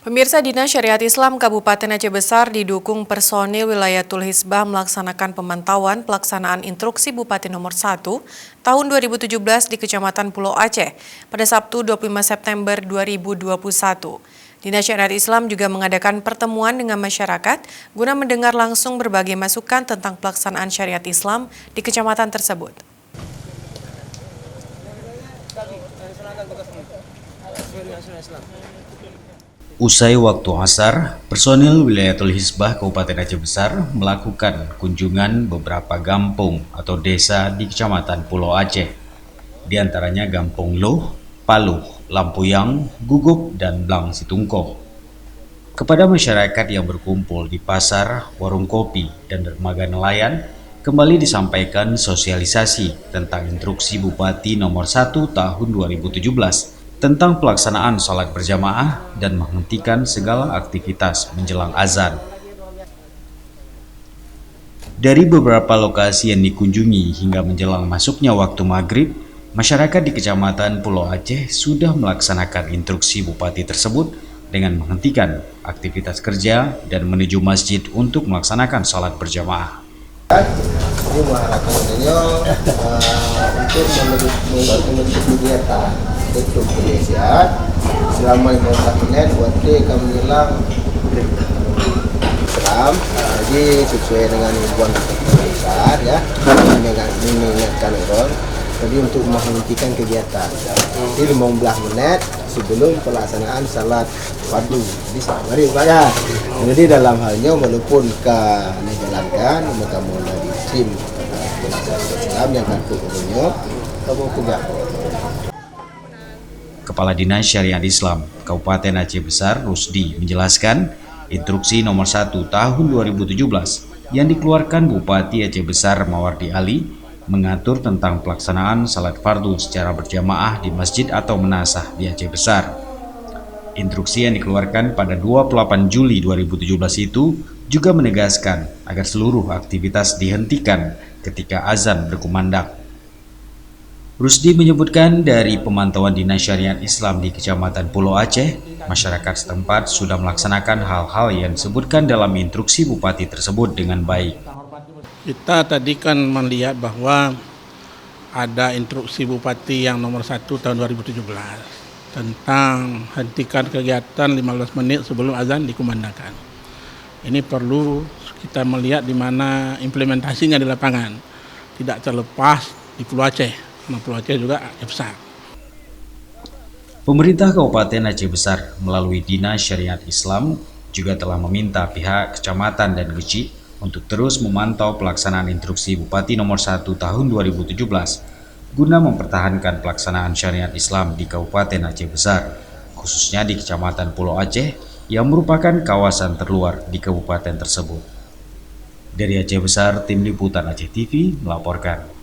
Pemirsa, Dinas Syariat Islam Kabupaten Aceh Besar didukung personil Wilayatul Hizbah melaksanakan pemantauan pelaksanaan instruksi Bupati nomor 1 tahun 2017 di Kecamatan Pulau Aceh pada Sabtu 25 September 2021. Dinas Syariat Islam juga mengadakan pertemuan dengan masyarakat guna mendengar langsung berbagai masukan tentang pelaksanaan syariat Islam di kecamatan tersebut. Usai waktu asar, personil Wilayatul Hizbah Kabupaten Aceh Besar melakukan kunjungan beberapa kampung atau desa di Kecamatan Pulau Aceh, di antaranya Gampung Loh, Paluh, Lampuyang, Gugup, dan Blang Situngko. Kepada masyarakat yang berkumpul di pasar, warung kopi, dan dermaga nelayan, kembali disampaikan sosialisasi tentang instruksi Bupati nomor 1 tahun 2017 tentang pelaksanaan sholat berjamaah dan menghentikan segala aktivitas menjelang azan. Dari beberapa lokasi yang dikunjungi hingga menjelang masuknya waktu maghrib, masyarakat di Kecamatan Pulau Aceh sudah melaksanakan instruksi Bupati tersebut dengan menghentikan aktivitas kerja dan menuju masjid untuk melaksanakan sholat berjamaah. Ini mengharapkannya untuk menutup kegiatan untuk kebiasaan selama 15 menit waktu kami menjelang Islam. Jadi sesuai dengan himbuan besar ya, mengingatkan orang. Jadi untuk menghentikan kegiatan. Jadi 15 menit sebelum pelaksanaan salat fardu. Jadi mari Pak. Jadi dalam halnya walaupun dijalankan maka mulai di SIM Islam yang kartu umumnya kamu tegak. Kepala Dinas Syariat Islam Kabupaten Aceh Besar Rusdi menjelaskan instruksi nomor 1 tahun 2017 yang dikeluarkan Bupati Aceh Besar Mawardi Ali mengatur tentang pelaksanaan salat fardu secara berjamaah di masjid atau menasah di Aceh Besar. Instruksi yang dikeluarkan pada 28 Juli 2017 itu juga menegaskan agar seluruh aktivitas dihentikan ketika azan berkumandang. Rusdi menyebutkan dari pemantauan Dinas Syariat Islam di Kecamatan Pulau Aceh, masyarakat setempat sudah melaksanakan hal-hal yang disebutkan dalam instruksi Bupati tersebut dengan baik. Kita tadi kan melihat bahwa ada instruksi Bupati yang nomor 1 tahun 2017 tentang hentikan kegiatan 15 menit sebelum azan dikumandangkan. Ini perlu kita melihat di mana implementasinya di lapangan, tidak terlepas di Pulau Aceh. Nah, Pulau Aceh juga besar. Pemerintah Kabupaten Aceh Besar melalui Dinas Syariat Islam juga telah meminta pihak kecamatan dan Geci untuk terus memantau pelaksanaan instruksi Bupati nomor 1 tahun 2017 guna mempertahankan pelaksanaan syariat Islam di Kabupaten Aceh Besar, khususnya di Kecamatan Pulau Aceh yang merupakan kawasan terluar di kabupaten tersebut. Dari Aceh Besar, Tim Liputan Aceh TV melaporkan.